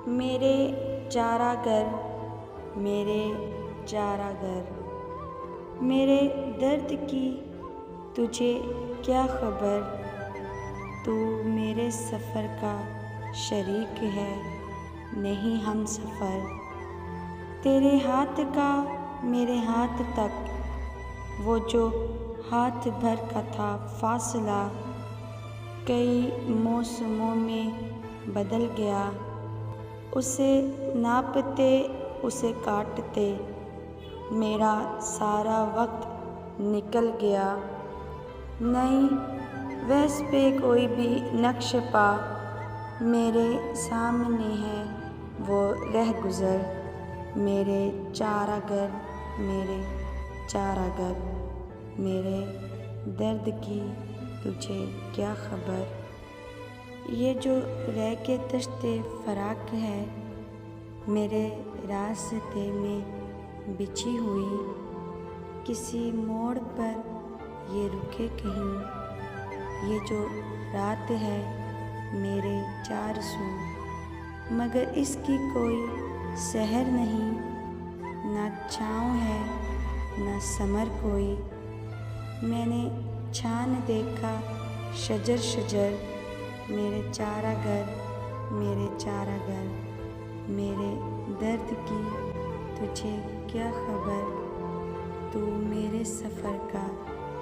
मेरे चारागर, मेरे चारागर, मेरे दर्द की तुझे क्या खबर। तू मेरे सफ़र का शरीक है, नहीं हम सफ़र। तेरे हाथ का मेरे हाथ तक वो जो हाथ भर का था फासला, कई मौसमों में बदल गया। उसे नापते उसे काटते मेरा सारा वक्त निकल गया। नहीं वैस पे कोई भी नक्श पा, मेरे सामने है वो रह गुज़र। मेरे चारागर, मेरे चारागर, मेरे दर्द की तुझे क्या खबर। ये जो रह के तश्ते फ़राक है, मेरे रास्ते में बिछी हुई, किसी मोड़ पर ये रुके कहीं। ये जो रात है मेरे चार सू, मगर इसकी कोई सहर नहीं, ना छाँव है ना समर कोई। मैंने छान देखा शजर शजर, मेरे चारागर, मेरे चारागर, मेरे दर्द की तुझे क्या खबर। तू मेरे सफ़र का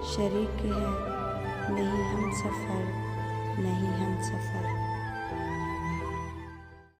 शरीक है, नहीं हम सफ़र, नहीं हम सफ़र।